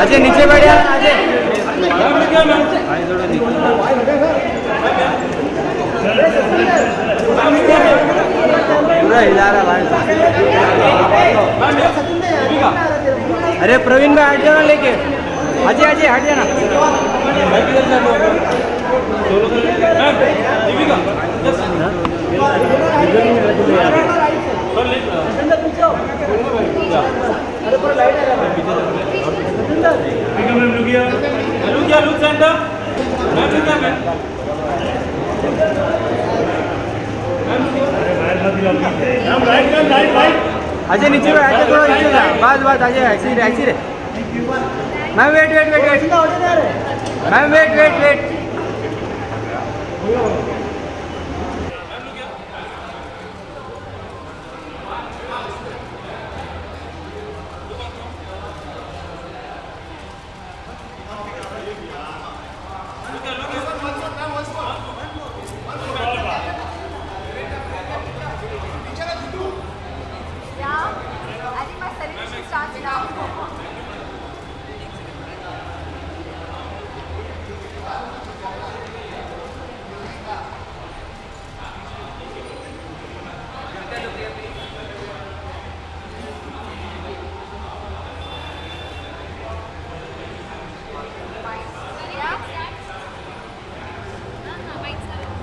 अजय नीचे बैठ जा अजय। पूरा हिला रहा भाई। अरे प्रवीण भाई हट जाओ लेके। अजय अजय हट जाना। अजय नीचे में अजय थोड़ा नीचे जा। बस अजय ऐसी रे। Ma'am wait ma'am wait.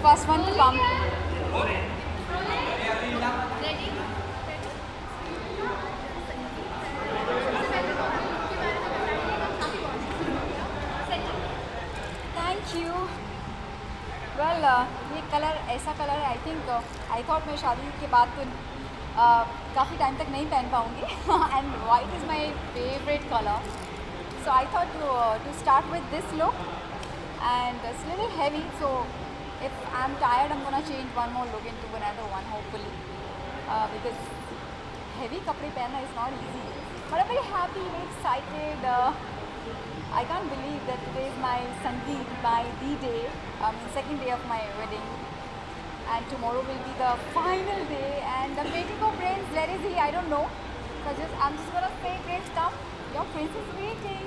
First one to come. Thank you. Well, ये कलर ऐसा कलर है। आई थॉट मैं शादी के बाद तो काफ़ी टाइम तक नहीं पहन पाऊँगी and white is my favourite colour, so I thought to start with this look, and it's a little heavy, so if I'm tired I'm gonna change one more look into another one hopefully, because heavy kapde pehna is not easy, but I'm very happy, very excited. I can't believe that today is my Sangeet, my D-Day, second day of my wedding, and tomorrow will be the final day, and I'm waiting for Prince. Where is he? I don't know. So I'm just gonna say, Prince, come. Your Prince is waiting.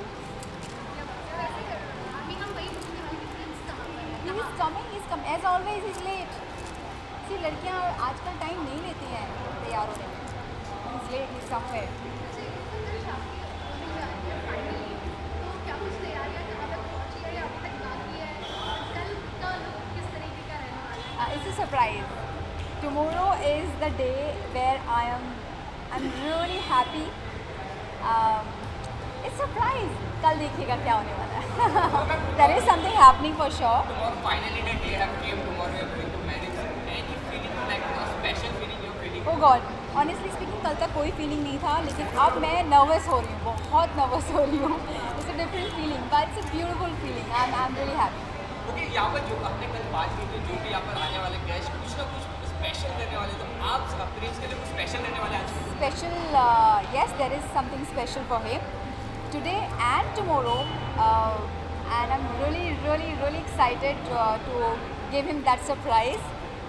He's coming. As always, he's late. See, लड़कियाँ आजकल time नहीं लेती हैं तैयार होने में. He's late. He's somewhere. It's a surprise. Tomorrow is the day where I'm really happy. It's surprise. कल देखिएगा क्या होने वाला है. There is something happening for sure. Tomorrow, finally the day have came. Tomorrow you are going to marriage. Any feeling like a special feeling you're feeling? Oh God. Honestly speaking, कल तक कोई feeling नहीं था, लेकिन अब मैं nervous हो रही हूँ, बहुत nervous हो रही हूँ. It's a different feeling, but it's a beautiful feeling. I'm really happy. Okay, यहाँ पर जो आपने कल बात की थी, जो भी यहाँ पर आने वाले गेस्ट कुछ ना कुछ स्पेशल करने वाले, तो आप प्रिंस के लिए कुछ स्पेशल करने वाले आज? Special, yes, there is something special for him today and tomorrow, and I'm really excited to give him that surprise.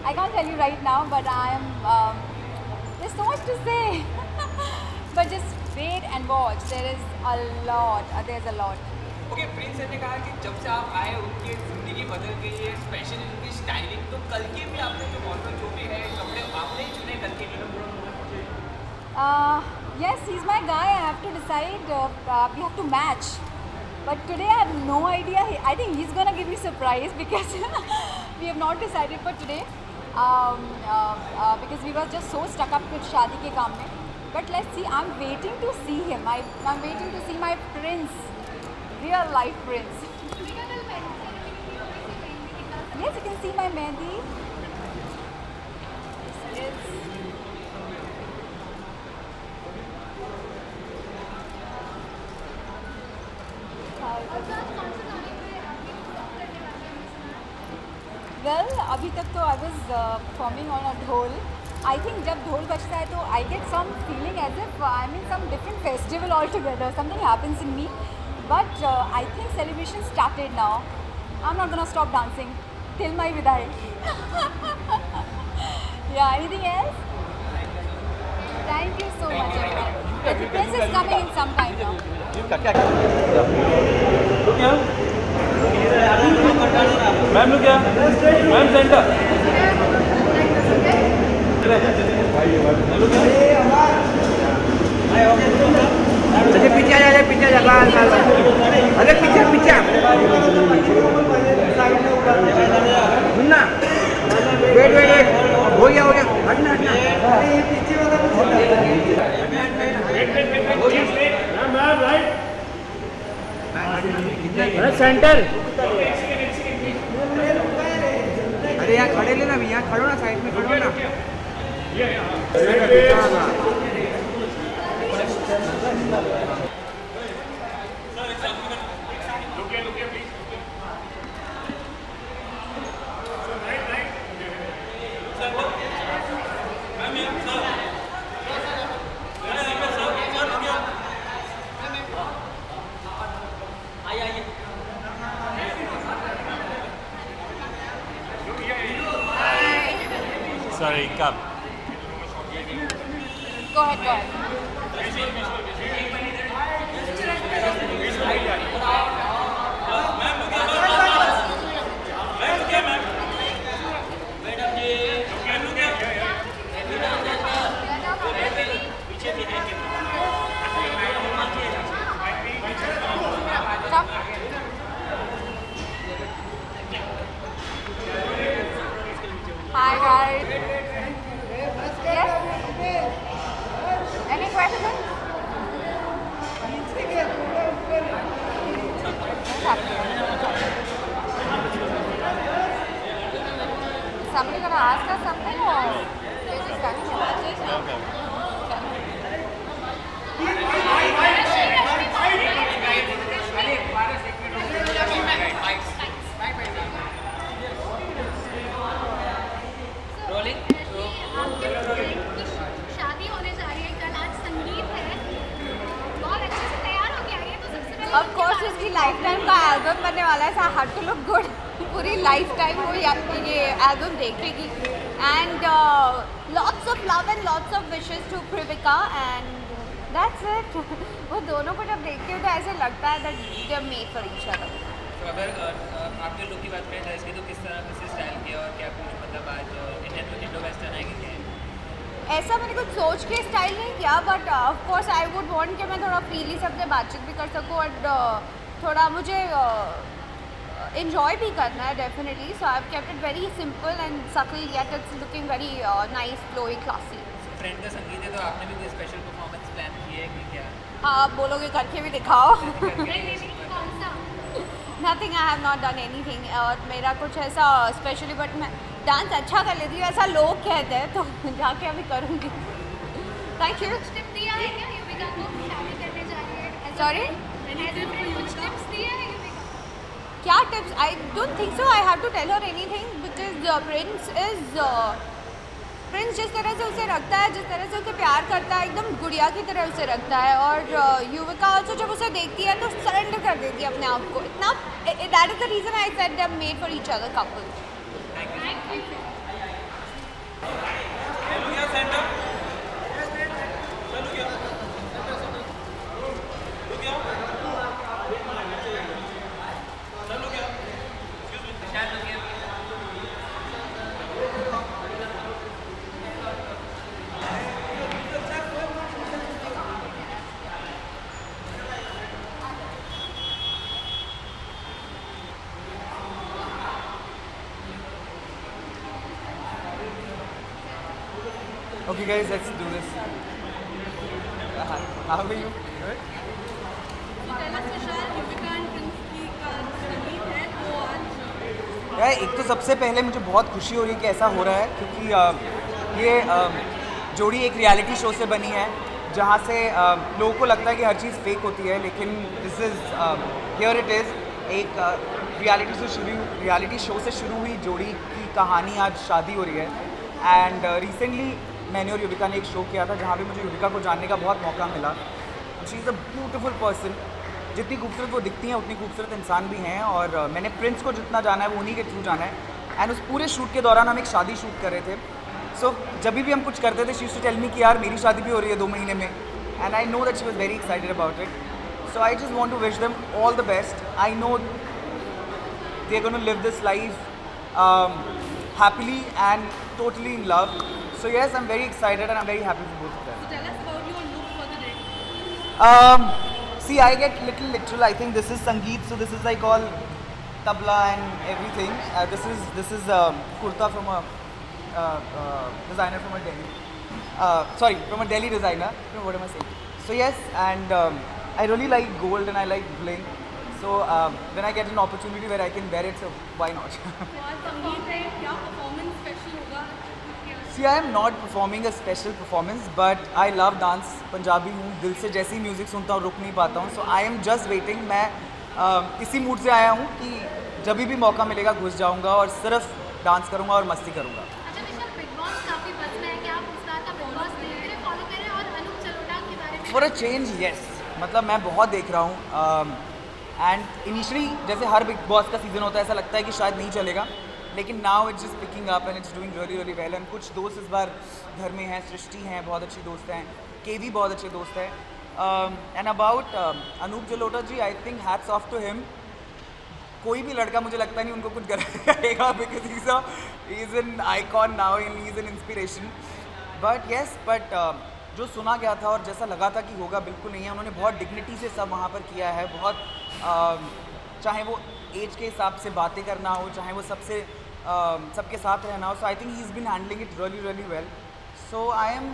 I can't tell you right now, but I am. There's so much to say, but just wait and watch. There's a lot. Okay, Prince ने कहा कि जब से आप आए उनकी ज़िंदगी बदल गई है, स्पेशली उनकी स्टाइलिंग, तो कल के भी आपने जो मॉडल जो भी है कपड़े आपने ही चुने कल के लिए? Yes, he's my guy. I have to decide. We have to match. But today I have no idea. I think he's gonna give me surprise because we have not decided for today. Because we were just so stuck up with शादी के काम में. But let's see. I'm waiting to see him. I'm waiting to see my prince. Real life prince. Yes, you can see my mehndi. This is well, अभी तक तो I was performing on a dhol. I think जब ढोल बजता है तो I get some feeling as if I'm in some different festival altogether. Something happens in me. But I think celebration started now. I'm not gonna stop dancing till my vidai. Yeah, anything else? Thank you so much, everyone. The prince is coming in some time now. Ma'am लोग क्या ma'am centre अरे पीछे आ जा पीछे जा अरे पीछे पीछे सुनना वेट वेट वेट हो गया हटना हटना अरे ये पीछे वाला सेंटर अरे यहाँ खड़े लेना भी यहाँ खड़ो ना साइड में खड़ो ना Sorry, come. Go ahead. Come. Hi guys. Yes? Any questions? What's happening? Is somebody gonna ask us something or they're just coming here? शादी होने जा रही है कल, आज संगीत है, बहुत अच्छे से तैयार हो गया है तो सबसे पहले Of course, इसकी लाइफ टाइम का एल्बम बनने वाला है, so had to look good. पूरी लाइफ टाइम वो ये एल्बम देखेगी and lots of love and lots of wishes to Privika and that's it. वो दोनों को जब देखती हूँ तो ऐसे लगता है that they are made for each other. तो अगर आपके लुक की बात करें ड्रेस की तो किस तरह किस स्टाइल की और क्या कुछ मतलब आज इंडो वेस्टर्न है कि ऐसा मैंने कुछ सोच के स्टाइल नहीं किया but of course I would want कि मैं थोड़ा फ्रीली सबसे बातचीत भी कर सकूँ और थोड़ा मुझे enjoy भी करना है definitely, so I have kept it very simple and subtle yet it's looking very nice, flowy, classy. Friend का संगीत है तो आपने भी कोई स्पेशल परफॉर्मेंस प्लान की है कि क्या? हाँ आप बोलोगे करके भी दिखाओ. कौन सा Nothing, I have not done anything और मेरा कुछ ऐसा स्पेशली बट मैं डांस अच्छा कर लेती हूँ ऐसा लोग कहते हैं तो जाके अभी करूँगी. Thank you. टिप दिया है क्या युविका को शादी करने जा रही है? Sorry? कुछ टिप्स दिए हैं युविका? क्या tips? I don't think so I have to tell her anything because Prince जिस तरह से उसे रखता है, जिस तरह से उसे प्यार करता है, एकदम गुड़िया की तरह उसे रखता है और युविका ऑल्सो जब उसे देखती है तो सरेंडर कर देती है अपने आप को इतना. That is the reason I said they are made for each other couple. Okay guys, let's do this. How are you? Good? यार एक तो सबसे पहले मुझे बहुत खुशी हो रही है कि ऐसा हो रहा है क्योंकि ये जोड़ी एक रियलिटी शो से बनी है जहाँ से लोगों को लगता है कि हर चीज़ फेक होती है, लेकिन this is here it is एक रियलिटी शो से शुरू हुई जोड़ी की कहानी आज शादी हो रही है. एंड रिसेंटली मैंने और युविका ने एक शो किया था जहाँ पे मुझे युविका को जानने का बहुत मौका मिला. She is a beautiful person. जितनी खूबसूरत वो दिखती हैं उतनी खूबसूरत इंसान भी हैं और मैंने प्रिंस को जितना जाना है वो उन्हीं के थ्रू जाना है. एंड उस पूरे शूट के दौरान हम एक शादी शूट कर रहे थे. सो जब भी हम कुछ करते थे she used to tell me कि यार मेरी शादी भी हो रही है 2 महीने में, and I know that she was very excited about it. So I just want to wish them all the best. I know they are gonna live this life happily and totally in love. So yes, I'm very excited and I'm very happy for both of them. So tell us about your look for the day. See, I get little literal. I think this is Sangeet, so this is like all tabla and everything. This is kurta from a designer from a Delhi. Sorry, from a Delhi designer. No, what am I saying? So yes, and I really like gold and I like bling. So when I get an opportunity where I can wear it, so why not? तो आज संगीत है, क्या performance special होगा? See, I am not performing a special performance, but I love dance. Punjabi हूँ, दिल से जैसे ही music सुनता हूँ रुक नहीं पाता हूँ. So I am just waiting. मैं इसी मूड से आया हूँ कि जब भी मौका मिलेगा घुस जाऊँगा और सिर्फ डांस करूँगा और मस्ती करूँगा. अच्छा विशाल, बिग बॉस काफी बस में है, क्या आप उस रात का बिग बॉस धीरे धीरे फॉलो कर रहे हैं और अनूप जलोटा के बारे में? For a change, yes. मतलब मैं बहुत देख रहा हूँ. एंड इनिशियली जैसे हर बिग बॉस का सीज़न होता है ऐसा लगता है कि शायद नहीं चलेगा, लेकिन now it's just picking up and it's doing really really well. And कुछ दोस्त इस बार घर में हैं, सृष्टि हैं, बहुत अच्छी दोस्त हैं, केवी बहुत अच्छे दोस्त हैं. And about Anoop Jalota ji, I think hats off to him. कोई भी लड़का मुझे लगता नहीं उनको कुछ करेगा because he is an icon now and he is an inspiration. But जो सुना गया था और जैसा लगा था कि होगा, बिल्कुल नहीं है. उन्होंने बहुत डिग्निटी से सब वहाँ पर किया है. बहुत चाहे वो एज के हिसाब से बातें करना हो, चाहे वो सबके साथ रहना हो. So I think he is been handling it really really well. So I am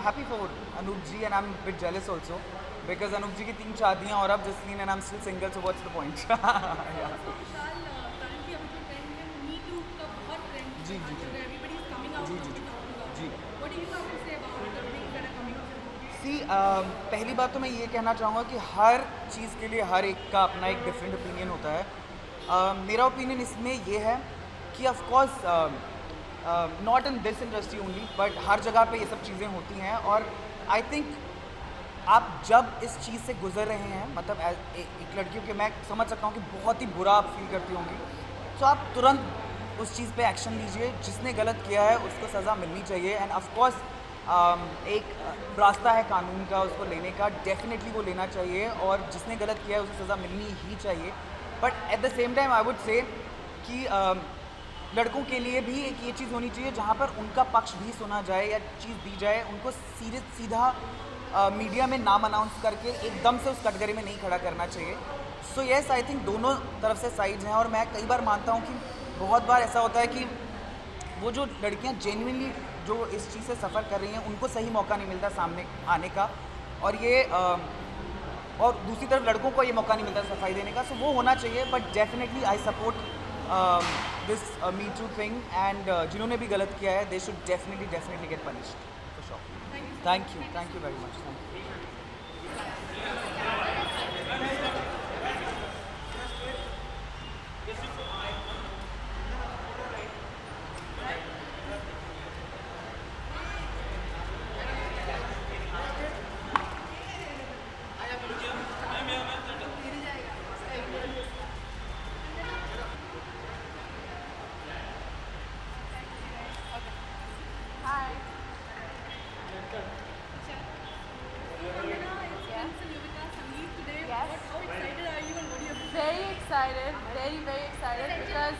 happy for Anoop ji and I am bit jealous also because Anoop ji की 3 शादियाँ और अब Jasleen and I am still single. So what's the point? Vishal, currently अभी के trend में me too का बहुत trend जी, जी, जी. एवरीबॉडी इज कमिंग आउट जी, ऑफ जी, द जी. What do you have to say about the things that are coming out? See, पहली बात तो मैं ये कहना चाहूँगा कि हर चीज़ के लिए हर एक का अपना एक डिफरेंट ओपिनियन होता है. मेरा ओपिनियन इसमें ये है कि of course not in this industry only but हर जगह पे ये सब चीज़ें होती हैं. और आई थिंक आप जब इस चीज़ से गुजर रहे हैं, मतलब एक लड़कियों के, मैं समझ सकता हूँ कि बहुत ही बुरा आप फील करती होंगी. तो आप तुरंत उस चीज़ पे एक्शन लीजिए. जिसने गलत किया है उसको सज़ा मिलनी चाहिए. एंड ऑफ कोर्स एक रास्ता है कानून का, उसको लेने का, डेफिनेटली वो लेना चाहिए. और जिसने गलत किया है उसे सज़ा मिलनी ही चाहिए. But at the same time I would say कि लड़कों के लिए भी एक ये चीज़ होनी चाहिए जहाँ पर उनका पक्ष भी सुना जाए या चीज़ दी जाए. उनको सीधा मीडिया में नाम अनाउंस करके एकदम से उस कैटेगरी में नहीं खड़ा करना चाहिए. सो येस, आई थिंक दोनों तरफ से साइड्स हैं. और मैं कई बार मानता हूँ कि बहुत बार ऐसा होता है कि वो जो लड़कियाँ जेन्युइनली जो इस चीज़ से सफ़र कर रही हैं उनको सही मौका नहीं मिलता सामने आने का. और ये और दूसरी तरफ लड़कों को ये मौका नहीं मिलता सफाई देने का. सो वो होना चाहिए. But definitely I support this me too thing. And जिन्होंने भी गलत किया है they should definitely get punished for sure. Thank you very much. Hi. Yes. How excited are you and what do you have to say? Very excited, very excited because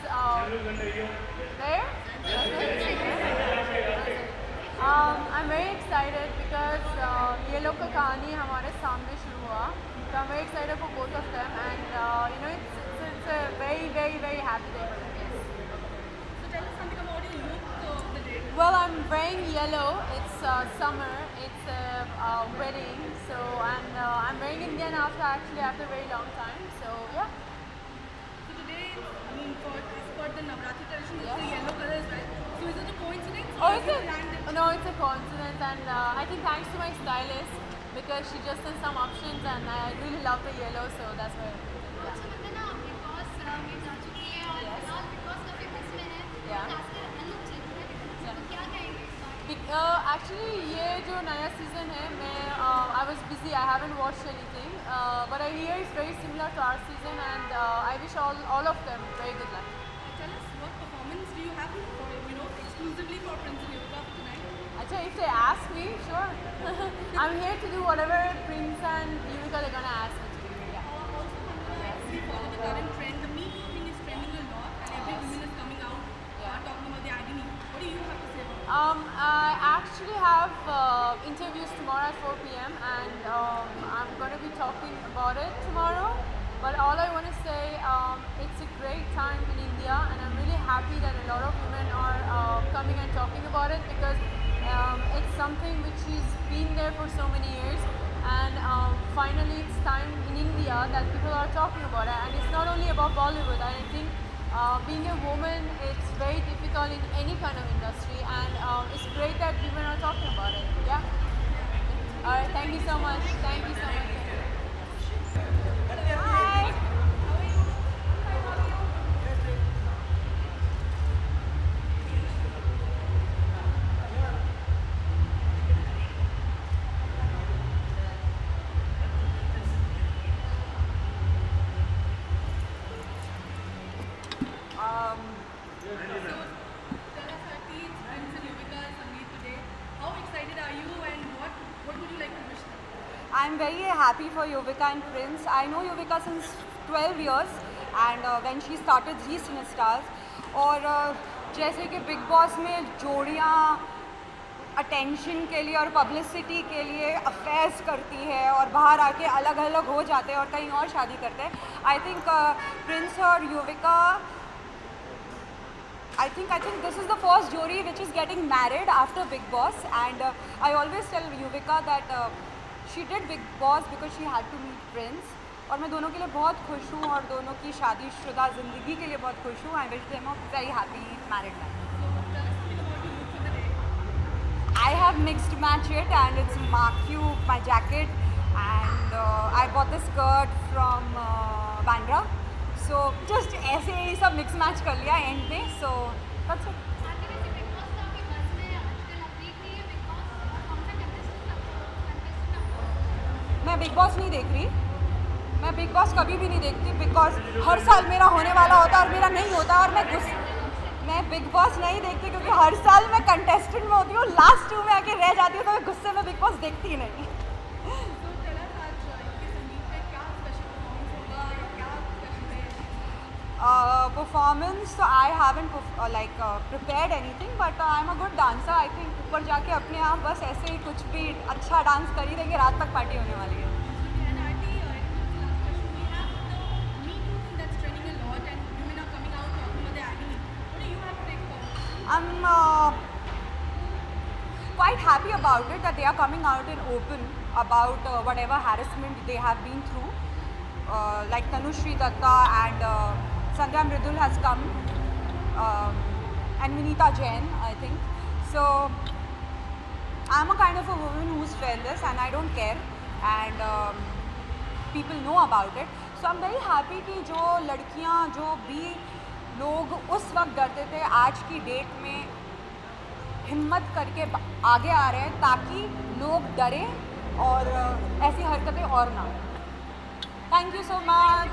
where? I'm very excited because ये लोग का कहानी हमारे सामने शुरू हुआ. So I'm very excited for both of them and you know it's a very happy day for them. So tell us something about your look of the day. Well, I'm wearing yellow. It's summer. It's a wedding. So and I'm wearing Indian after a very long time. So yeah. So today, I mean, for the Navratri tradition, it's Yes. the yellow color as well. So is it a coincidence? Oh, or is have you it? planned it? No, it's a coincidence, and I think thanks to my stylist because she just did some options, and I really love the yellow, so that's why. अच्छा वंदना, big boss में जा चुकी है और Yes. फिलहाल big boss का famous में है. Yeah. खासकर अनूप जलोटा के तरफ से. Yeah. तो क्या कहेंगे इस बारे में? Actually, ये जो नया सीजन है, मैं I was busy. I haven't watched anything, but I hear it's very similar to our season, and I wish all of them very good luck. Tell us what performance do you have for, exclusively for Prince and Yoga if they ask me, sure. I'm here to do whatever Prince and Yuvika are gonna ask me to do. Yeah. We follow the current trend. The Me Too thing is trending a lot, and every woman is coming out talking about their agony. What do you have to say about it? I actually have interviews tomorrow at 4 p.m. and I'm going to be talking about it tomorrow. But all I want to say, it's a great time in India, and I'm really happy that a lot of women are coming and talking about it, because it's something which has been there for so many years, and finally it's time in India that people are talking about it. And it's not only about Bollywood. I think being a woman, it's very difficult in any kind of industry, and it's great that women are talking about it. Yeah. All right. Thank you so much. Thank you so much. Hi. Tell us, Harti, it's Prince and Yuvika and Sangeet today. How excited are you, and what would you like to wish them? I'm very happy for Yuvika and Prince. I know Yuvika since 12 years, and when she started Zee Cinestars, और जैसे कि big boss में जोड़ियाँ attention के लिए और publicity के लिए affairs करती है और बाहर आके अलग अलग हो जाते हैं और कहीं और शादी करते हैं. आई थिंक प्रिंस और Yuvika, I think this is the first Jodi which is getting married after Big Boss, and I always tell Yuvika that she did Big Boss because she had to meet Prince, और मैं दोनों के लिए बहुत खुश हूँ और दोनों की शादीशुदा ज़िंदगी के लिए बहुत खुश हूँ. I wish them a very happy married life. Tell us something about your look for the day. I have mixed match it, and it's Mark Q, my jacket, and I bought the skirt from Bandra. So just ऐसे ही सब mix match कर लिया and में. सो that's it. आरती, वैसे big boss का आपके बस में आजकल आप देख रही है बिग बॉस? कौन सा कंटेस्टेंट आपको? मैं बिग बॉस नहीं देख रही. मैं बिग बॉस कभी भी नहीं देखती, बिकॉज हर साल मेरा होने वाला होता है और मेरा नहीं होता, और मैं बिग बॉस नहीं देखती क्योंकि हर साल मैं कंटेस्टेंट में होती हूँ, लास्ट 2 में आके रह जाती हूँ, तो मैं गुस्से में बिग बॉस देखती ही नहीं. तो tell us आज इनके संगीत में क्या स्पेशल परफॉर्मेंस होगा या क्या स्पेशल है? परफॉर्मेंस तो I haven't prepared anything, but I am a good dancer. I think ऊपर जाके अपने आप बस ऐसे ही कुछ भी अच्छा डांस कर ही देंगे. रात तक पार्टी होने वाली है. And Aarti, last question. We have the Me Too thing that's trending a lot, and women are coming out talking about their agony. What do you have to take forward? I'm quite happy about it that they are coming out in open about whatever harassment they have been through. Like Tanushree Datta and Sandhya Mridul has come, and Vinita Jain, I think. So I'm a kind of a woman who's fearless, and I don't care, and people know about it. So I'm very happy कि जो लड़कियाँ, जो भी लोग उस वक्त डरते थे, आज की डेट में हिम्मत करके आगे आ रहे हैं, ताकि लोग डरें और ऐसी हरकतें और ना. Thank you so much.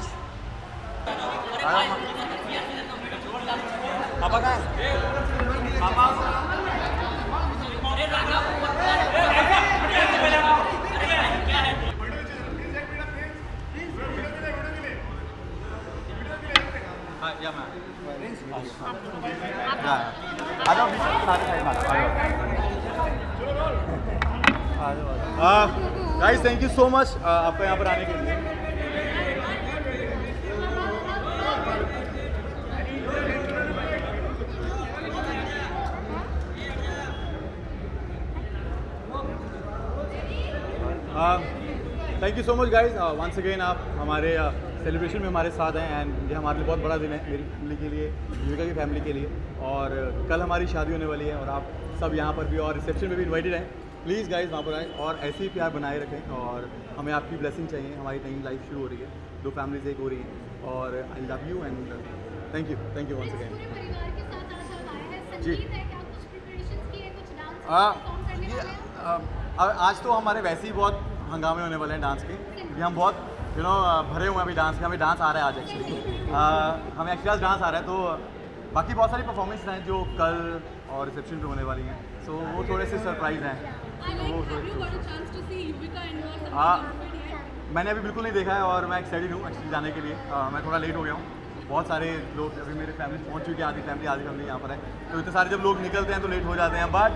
Guys, thank you so much आपका यहाँ पर आने के लिए. Thank you so much guys. Once again आप हमारे सेलिब्रेशन में हमारे साथ हैं, एंड ये हमारे लिए बहुत बड़ा दिन है, मेरी फैमिली के लिए, युविका की फैमिली के लिए. और कल हमारी शादी होने वाली है, और आप सब यहाँ पर भी और रिसेप्शन में भी इनवाइटेड हैं. प्लीज़ गाइज वहाँ पर आएँ और ऐसे ही प्यार बनाए रखें, और हमें आपकी ब्लेसिंग चाहिए. हमारी नई लाइफ शुरू हो रही है, 2 फैमिलीज एक हो रही हैं, और I love you and thank you once again. पूरे परिवार के साथ आज आप आए हैं. जी. संगीत है, क्या कुछ प्रिपरेशंस की है, कुछ डांस परफॉर्म करने वाले हैं? आज तो हमारे वैसे ही बहुत हंगामे होने वाले हैं डांस के, क्योंकि हम बहुत भरे हुए हैं अभी डांस के. हमें डांस आ रहा है आज एक्चुअली. हमें एक्चुअली आज डांस आ रहा है, तो बाकी बहुत सारी परफॉर्मेंस हैं जो कल और रिसेप्शन पे होने वाली हैं, सो वो थोड़े से सरप्राइज हैं। I like, have you got a chance to see Yuvika and her complete हाँ, outfit yet? मैंने अभी बिल्कुल नहीं देखा है और मैं एक्साइटेड हूँ एक्चुअली जाने के लिए। मैं थोड़ा लेट हो गया हूँ, बहुत सारे लोग अभी मेरे फैमिली पहुँच चुकी है, आधी फैमिली यहाँ पर है, तो इतने सारे जब लोग निकलते हैं तो लेट हो जाते हैं, बट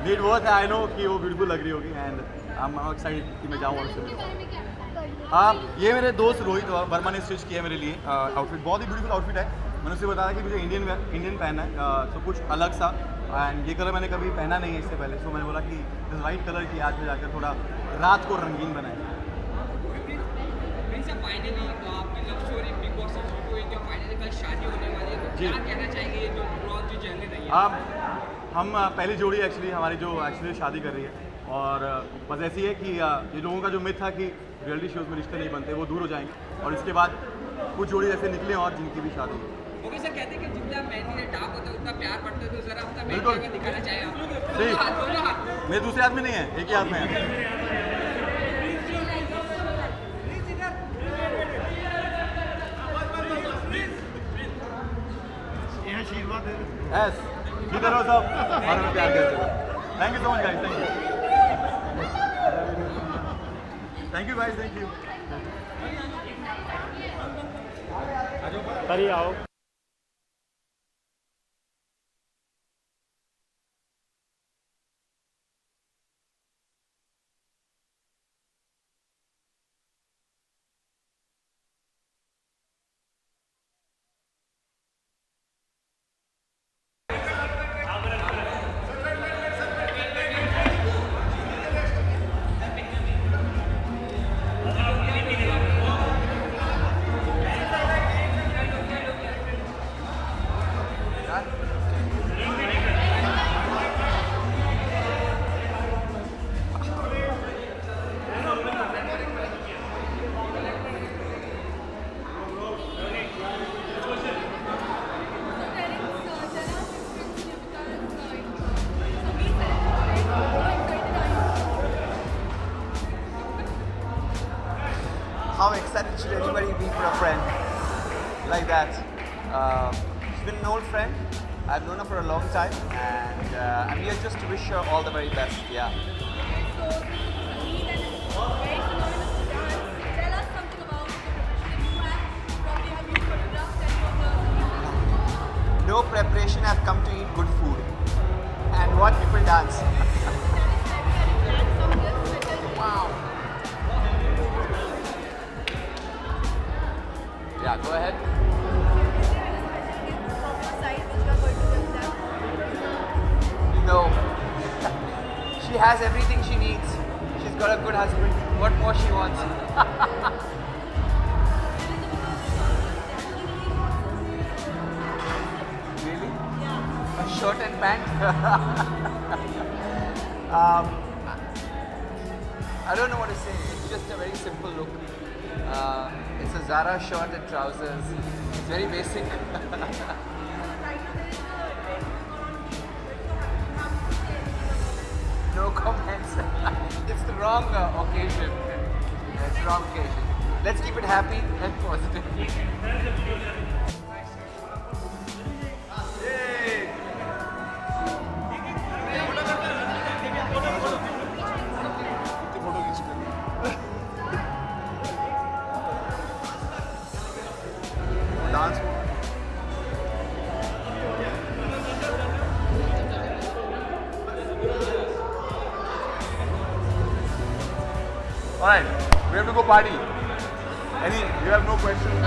लेट बहुत है, आई नो कि वो ब्यूटीफुल लग रही होगी एंड आई एम एक्साइटेड कि मैं जाऊँ उसके उससे। बारे में क्या बताया? हाँ, ये मेरे दोस्त रोहित वर्मा ने स्टिच किया मेरे लिए आउटफिट, बहुत ही ब्यूटीफुल आउटफिट है। मैंने उससे बताया कि मुझे इंडियन पहनना है, तो कुछ अलग सा, एंड ये कलर मैंने कभी पहना नहीं है इससे पहले, सो मैंने बोला कि इस वाइट कलर की आज में जाकर थोड़ा रात को रंगीन बनाए। प्रिंस फाइनली आपकी लव स्टोरी बिग बॉस से शुरू हुई, जो फाइनली कल शादी होने वाली है, तो जी। क्या कहना चाहेंगे ये जो थ्रू जो जर्नी रही है? हम पहली जोड़ी एक्चुअली हमारी जो एक्चुअली शादी कर रही है, और बस ऐसी है कि ये लोगों का जो मिथ था कि रियलिटी शोज़ में रिश्ते नहीं बनते, वो दूर हो जाएंगे, और इसके बाद कुछ जोड़ी ऐसे निकले और जिनकी भी शादी हुई। ओके सर, कहते हैं कि जितना मेहंदी डार्क होता है उतना प्यार बढ़ता है, तो जरा अपना बिल्कुल। मेहंदी अगर दिखाना चाहे आप। जी। दोनों हाथ। मेरे दूसरे हाथ में नहीं है, एक ही हाथ में है। यस, किधर हो सब? और हमें प्यार करते हो। Thank you so much guys, thank you guys, thank you. अरे आओ। How excited should anybody be for a friend like that? She's been an old friend. I've known her for a long time, and I'm here just to wish her all the very best. Yeah. So, Meet and very synonymous with dance. Tell us something about the preparation you have. Probably have you photographed any of the No preparation. I've come to eat good food and watch people dance. Wow. Yeah, go ahead. No. She has everything she needs. She's got a good husband. What more she wants? Really? A shirt and pant? I don't know what to say. It's just a very simple look. It's a Zara shirt and trousers. It's very basic. No comments. It's the wrong occasion. It's the wrong occasion. Let's keep it happy and positive. Dance. Alright, we have to go party. You have no questions?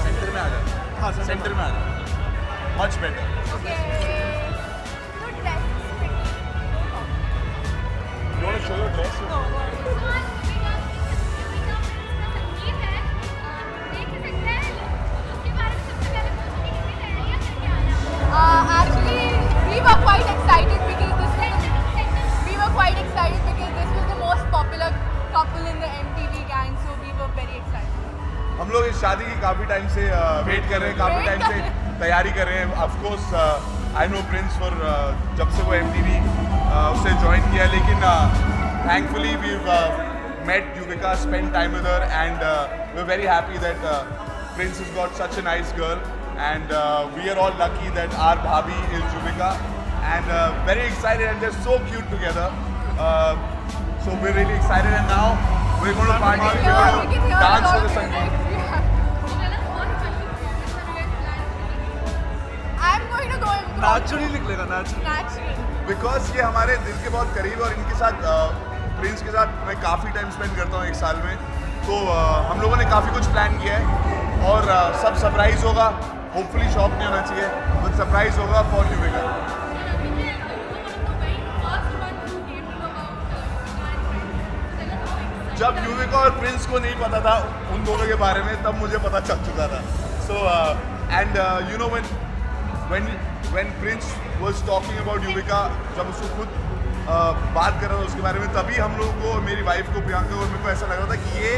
Centre में आ जाओ। हाँ, centre में आ जाओ। Much better. You want to show your dress? Actually, we were quite excited because this was the most popular couple in the MTV gang, so we were very excited. हम लोग इस शादी की काफ़ी टाइम से wait कर रहे हैं, काफ़ी टाइम से तैयारी कर रहे हैं। Of course I know Prince for जब से वो MTV उससे ज्वाइन किया, लेकिन thankfully we met Yuvika, spent time with her, and we're very happy that Prince has got such a nice girl, and we are all lucky that our bhabhi is Yuvika, and very excited, and they're so cute together. So we're really excited, and now we're going to party. We're going to dance for the Sangeet. I'm going to go and Naturally निकलेगा naturally. naturally. Because ये हमारे दिल के बहुत करीब है और इनके साथ प्रिंस के साथ मैं काफ़ी टाइम स्पेंड करता हूँ एक साल में, तो हम लोगों ने काफ़ी कुछ प्लान किया है और सब सरप्राइज होगा. होपफुली शॉक नहीं होना चाहिए, बट सरप्राइज होगा फॉर यूविका. जब यूविका और प्रिंस को नहीं पता था उन दोनों के बारे में, तब मुझे पता चल चुका था. So and you know when Prince was talking about Yuvika, जब उसको खुद बात कर रहा था उसके बारे में, तभी हम लोगों को, मेरी वाइफ को, प्रियंका को, मेरे को ऐसा लग रहा था कि ये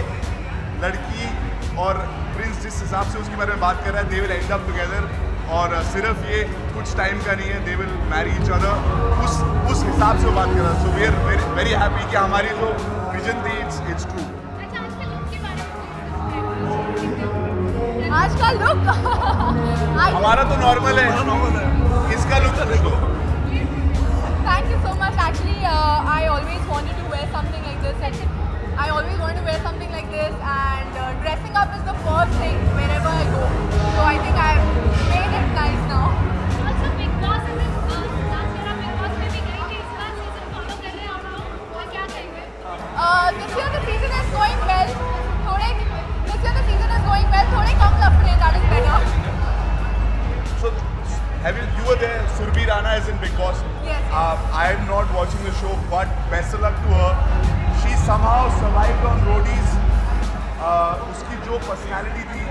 लड़की और प्रिंस जिस हिसाब से उसके बारे में बात कर रहा है, they will end up together. और सिर्फ ये कुछ टाइम का नहीं है, they will marry each other. उस हिसाब से वो बात कर रहा है. So we are very happy कि हमारी जो विजन थी इट्स ट्रू. आज का लुक हमारा तो नॉर्मल है, इसका लुक देखो. Thank you so much. Actually, I always wanted to wear something like this, and I always wanted to wear something like this. And dressing up is the first thing wherever I go. So I think I've made it nice now. Also, Big Boss is last year Big Boss में भी गई थी, इस बार season follow कर रहे हैं आप लोग, और क्या कहेंगे? This year the season is going well. This year the season is going well. थोड़े कम लफड़े, that is better. So, you were there, Surbhi Rana is in Big Boss. Yes. I am not watching the show, but best of luck to her. She somehow survived on roadies. उसकी जो personality थी,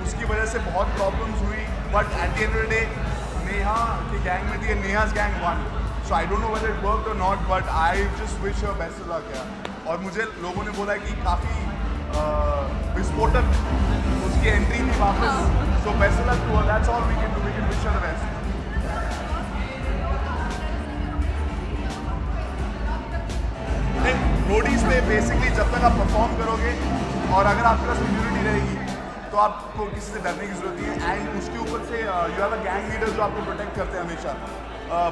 उसकी वजह से बहुत problems हुई, but at the end of the day, Neha की gang में थी, नेहा's gang won. So I don't know whether it worked or not, but I just wish her best of luck. और मुझे लोगों ने बोला कि काफ़ी विस्फोटक उसकी एंट्री थी वापस. So best of luck to her. That's all we can do. We can wish her the best. Roadies पे बेसिकली जब तक आप परफॉर्म करोगे और अगर आपके पास इम्यूनिटी रहेगी तो आपको किसी से डरने की जरूरत नहीं है. एंड उसके ऊपर से you have a gang leader जो आपको प्रोटेक्ट करते हैं हमेशा.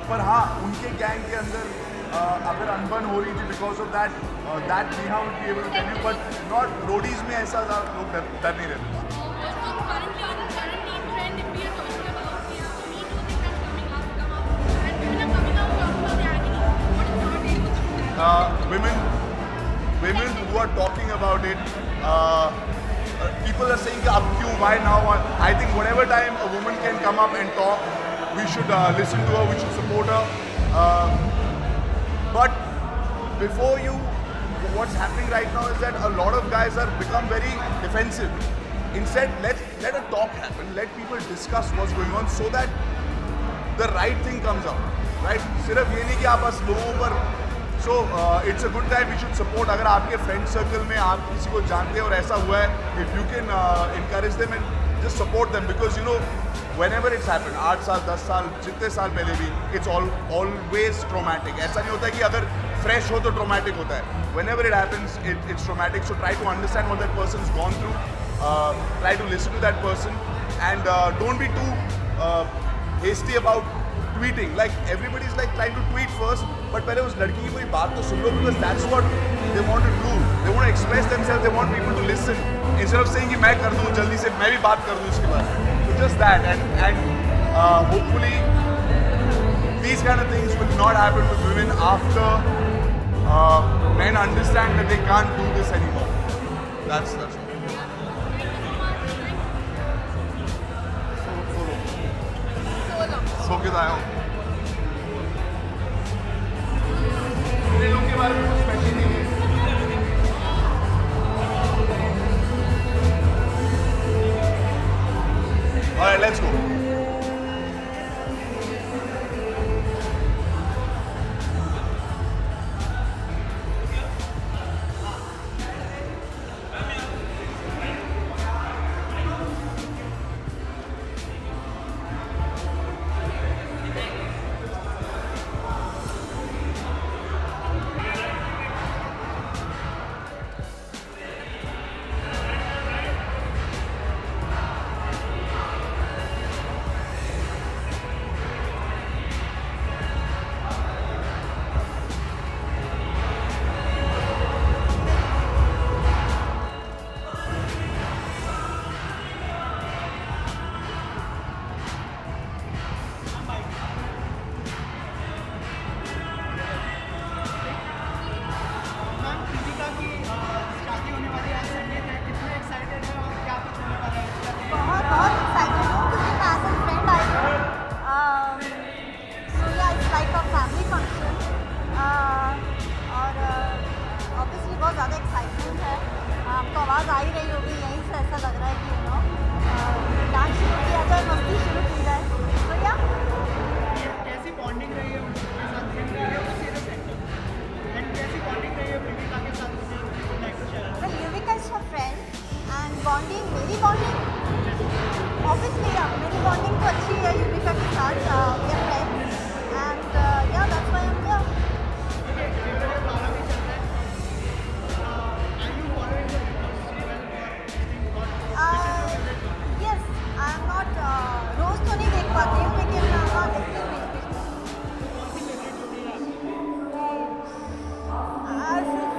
पर हाँ, उनके गैंग के अंदर अगर अनबन हो रही थी because of that Neha would be able to tell you, but not Roadies में ऐसा लोग डर नहीं रहते. Women who are talking about it, people are saying ab kyun, why now? I think whatever time a woman can come up and talk, we should listen to her, we should support her. But before you, what's happening right now is that a lot of guys are become very defensive. Instead, let a talk happen, let people discuss what's going on so that the right thing comes out, right? सिर्फ ये नहीं कि आप बस लोगों पर. So it's a good time we should support. अगर आपके फ्रेंड सर्कल में आप किसी को जानते हैं और ऐसा हुआ है, if you can encourage them and just support them, because you know whenever it's happened, 8 साल 10 साल जितने साल पहले भी, it's always traumatic. ऐसा नहीं होता कि अगर fresh हो तो traumatic होता है. Whenever it happens, it's traumatic. So try to understand what that person's gone through. Try to listen to that person, and don't be too hasty about tweeting. Like everybody's like trying to tweet first, but पहले उस लड़की की कोई बात तो सुन लो, because that's what they want to do. They want to express themselves. They want people to listen instead of saying कि मैं कर दूँ जल्दी से, मैं भी बात कर दूँ इसके बाद. So just that, and hopefully these kind of things will not happen with women after men understand that they can't do this anymore. That's all. सो के आया हूँ. मेरे लोग के बारे में कुछ स्पेशल नहीं है. Alright, let's go. आ ही रही होगी, यहीं से ऐसा लग रहा है कि डांस शुरू किया जाए, मस्ती शुरू की जाए। तो या कैसी बॉन्डिंग रही है उनके साथ, सीरियस एक्टर, एंड कैसी बॉन्डिंग रही है युविका के साथ, मुझे like to share. Well Yuvika is her friend and bonding, मेरी बॉन्डिंग ऑब्वियसली मेरी बॉन्डिंग तो अच्छी है युविका के साथ, we are friends and yeah that's why I am here. Yes, I am not रोज तो नहीं देख पाती हूँ, लेकिन हाँ देखती हूँ बीच बीच में।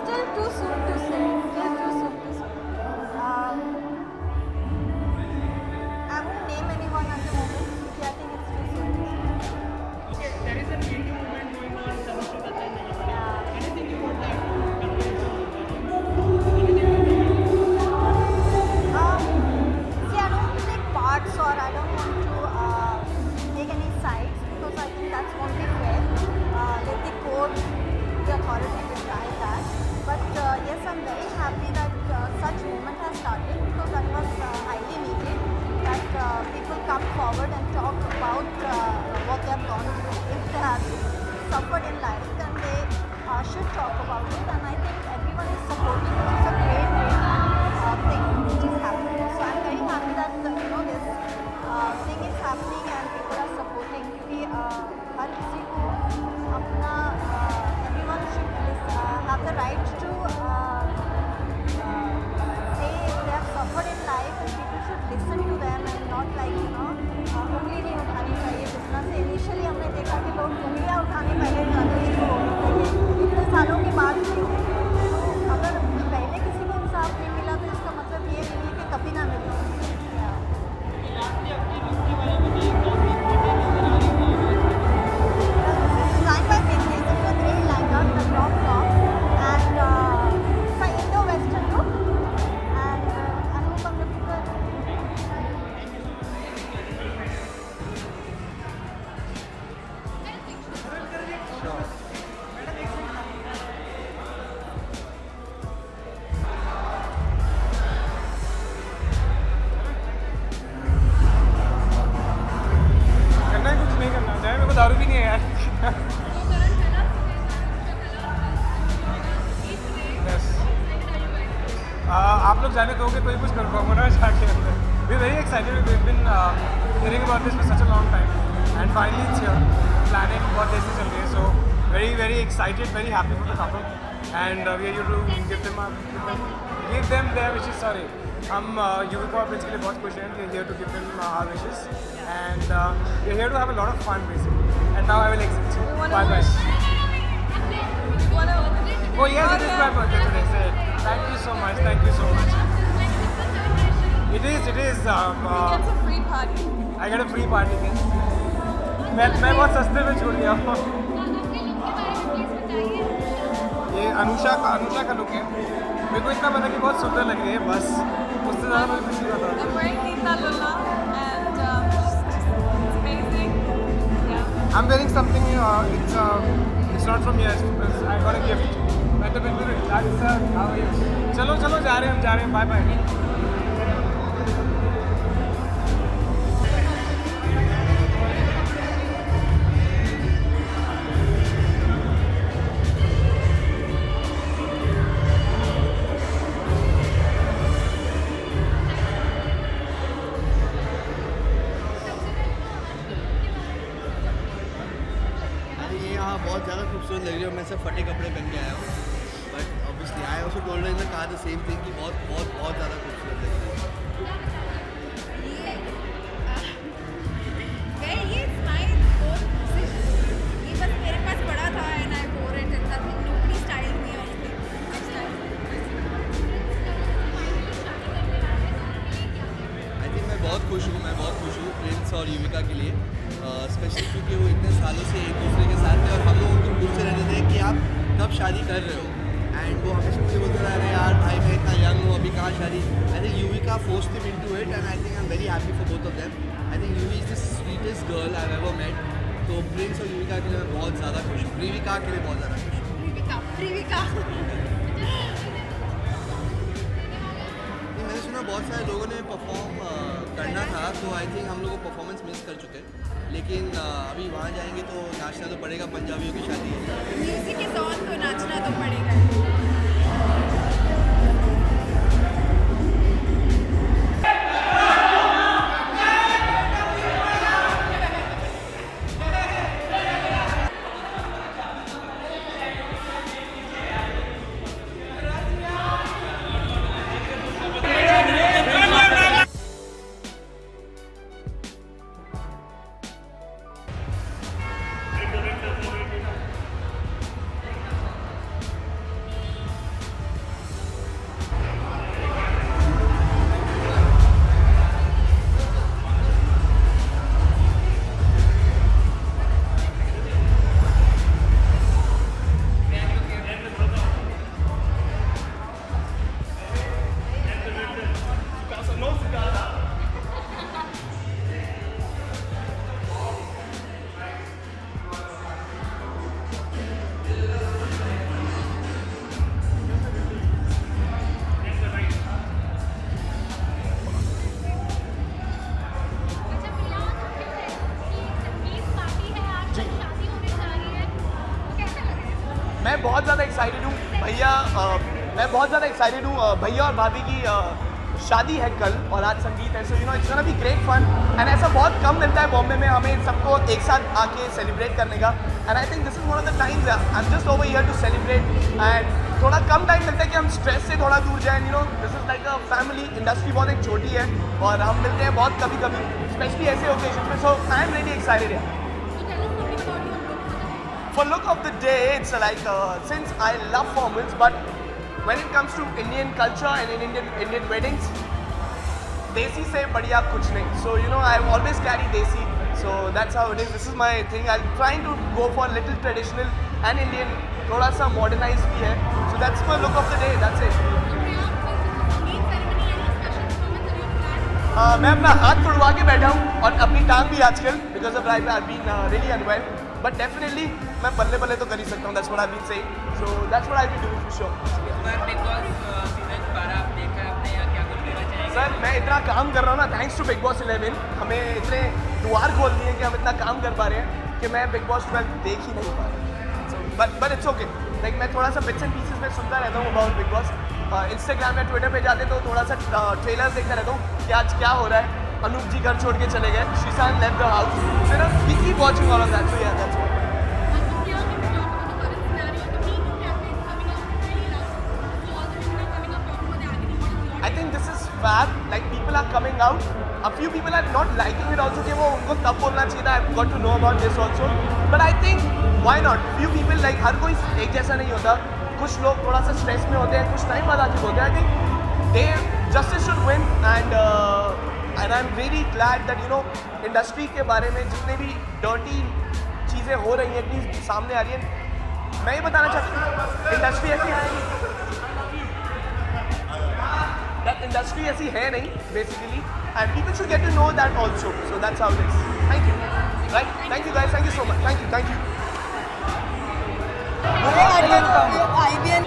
Still too soon to say. I won't name anyone at the moment. I think it's too soon to say. Okay, there is a media movement going on, Tanushree Datta and Nayana. Anything you would like to convey to See, I don't want to take parts or I don't want to take any sides because I think that's only fair. Let the court, the authority decide that. But yes, I'm very happy that such movement has started because that was highly needed. That people come forward and talk about what they have gone through. If they have suffered in life, then they should talk about it. And I think everyone is supporting, which is a great thing which is happening. So I'm very happy that this thing is happening and people are supporting. क्योंकि हर किसी को अपना everyone should have the right to say if they have suffered in life and people should listen to them and not like उंगली नहीं उठानी चाहिए जितना से इनिशियली हमने देखा कि लोग उंगलियां उठाने पहले जाते शुरू हो गए इतने सालों के बाद भी। अगर पहले किसी को इंसाफ नहीं मिला तो इसका मतलब ये नहीं है कि कभी ना मिले। Designed by Pinky, it's a great langa, the crop top, and it's an Indo-Western look, and I hope I'm looking good. करना है कुछ नहीं करना चाहे, मेरे को दारू भी नहीं है यार। Yes. आप लोग जाने दोगे तो ही कुछ कर पाऊंगा ना जाके अंदर। We're very excited. We've been hearing about this for such a long time, and finally it's here. Planning बहुत देर से चल रही है, so very excited, very happy for the couple, and we are here to give them their wishes. Sorry, हम युविका और Prince के लिए बहुत खुश हैं. We are here to give them our wishes, and we are here to have a lot of fun basically. And now I will exit. Bye bye. Oh yes, it is my birthday today. So thank you so much. Thank you so much. It is. He gets a free party. I get a free party. मैं बहुत सस्ते में छोड़ गया हूँ. ये अनुषा का look है. मेरे को इतना पता कि बहुत सुंदर लग रही है, बस उससे ज़्यादा मुझे कुछ नहीं पता. I'm wearing Nita Lula and it's amazing. Yeah. I'm wearing something. It's not from here. I got a gift. मैं तो बिल्कुल relax था. How are you? चलो जा रहे हैं. Bye bye. बहुत ज़्यादा खूबसूरत लग रही है. मैं सब फटे कपड़े पहन के आया हूँ, but obviously I also told her in the car the same thing कि बहुत ज़्यादा खूबसूरत लग रही है. ये स्माइल बहुत ये बस मेरे पास पड़ा था and I wore it and nothing nobody style me और आई थिंक मैं बहुत खुश हूँ प्रिंस और युविका के लिए, स्पेशली क्योंकि वो इतने सालों से एक दूसरे के साथ थे और हम लोग उनको पूछते रहते थे कि आप कब शादी कर रहे हो, एंड वो हमेशा मुझे बोलते रह रहे यार भाई मैं इतना यंग हूँ अभी कहाँ शादी. I think Yuvika forced him into it and I think I am very happy for both of them. I think Yuvi is the sweetest girl I have ever met. तो प्रिंस और युविका के लिए मैं बहुत ज़्यादा खुश हूँ. प्रीविका के लिए बहुत ज़्यादा खुश हूँ. में बहुत सारे लोगों ने परफॉर्म करना था, तो आई थिंक हम लोग को परफॉर्मेंस मिस कर चुके हैं, लेकिन अभी वहाँ जाएंगे तो नाचना तो पड़ेगा, पंजाबियों की शादी है। म्यूजिक इज ऑन तो नाचना तो पड़ेगा। मैं बहुत ज़्यादा एक्साइटेड हूँ भैया, मैं बहुत ज़्यादा एक्साइटेड हूँ भैया और भाभी की शादी है कल और आज संगीत है, so you know it's gonna be great fun. And ऐसा बहुत कम मिलता है बॉम्बे में हमें सबको एक साथ आके सेलिब्रेट करने का, and I think this is one of the times I am just over here to celebrate, and थोड़ा कम टाइम मिलता है कि हम स्ट्रेस से थोड़ा दूर जाएं, you know this is like a family. Industry बहुत एक छोटी है और हम मिलते हैं बहुत कभी कभी, स्पेशली ऐसे ओकेजन में, सो आई एम रियली एक्साइटेड है। For look of the day, it's like since I love formals, but when it comes to Indian culture and in Indian weddings, desi se badhiya kuch nahi. So you know I always carry desi, so that's how it is. This is my thing. I'm trying to go for little traditional and Indian, thoda sa modernized bhi hai. So that's my look of the day. That's it. मैं अपना हाथ तुड़वा के बैठा हूँ और अपनी टांग भी आजकल because of I've been really unwell, but definitely मैं बल्ले बल्ले तो कर ही सकता हूँ, that's what I've been saying, so that's what I'll be doing for sure. Big boss season 12 आप देखा है आपने, यहाँ क्या कुछ लेना चाहेंगे? सर मैं इतना काम कर रहा हूँ ना, थैंक्स टू बिग बॉस 11 हमें इतने द्वार खोल दिए कि हम इतना काम कर पा रहे हैं कि मैं बिग बॉस 12 देख ही नहीं पा रहा, बट इट्स ओके। लाइक मैं थोड़ा सा बिट्स एंड पीसेस में सुनता रहता हूँ अबाउट बिग बॉस, इंस्टाग्राम या ट्विटर पे जाते तो थोड़ा सा ट्रेलर्स देखता रहता हूँ कि आज क्या हो रहा है। अनूप जी घर छोड़ के चले गए, Sreesanth left the house, so ना we keep watching all of that, so yeah that's what. I think this is fab, like people are coming out, a few people are not liking it also कि वो उनको तब बोलना चाहिए था, I've got to know about this also, but I think why not, few people like हर कोई एक जैसा नहीं होता, कुछ लोग थोड़ा सा स्ट्रेस में होते हैं, कुछ टाइम बाद आके बोलते हैं। I think they justice should win, and I'm really glad that you know industry के बारे में जितने भी डर्टी चीज़ें हो रही हैं एटलीस्ट सामने आ रही हैं। मैं ये बताना चाहता हूँ इंडस्ट्री ऐसी है नहीं, that industry ऐसी है नहीं basically, and people should get to know that also, so that's how it is. Thank you. Right, thank you guys, thank you so much, thank you. IBN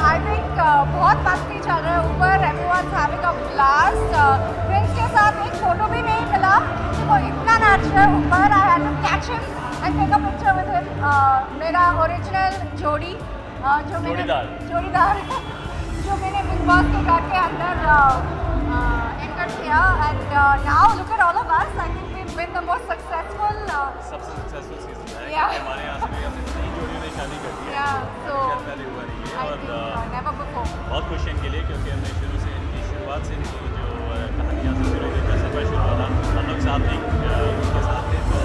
I think बहुत मस्ती चल रहा है ऊपर, everyone's having a blast. Friends के साथ एक photo भी नहीं मिला कि वो इतना नाच रहा है ऊपर. I had to catch him and take a picture with him. मेरा ओरिजिनल जोड़ी जो मैंने जोड़ीदार जो मैंने बिग बॉस के घर के अंदर enter started here, and now look at all of us. I think we've been the most successful. सबसे सक्सेसफुल सीजन है Yeah. हमारे यहाँ से भी हमने 3 जोड़ियों ने शादी कर दी है Yeah, so शायद पहले हुआ नहीं है I और think never before. बहुत खुश हैं इनके लिए क्योंकि हमने शुरू से इनकी शुरुआत से इनकी जो कहानियाँ से शुरू हुई जब सफ़र शुरू हुआ था हम लोग साथ नहीं उनके साथ थे तो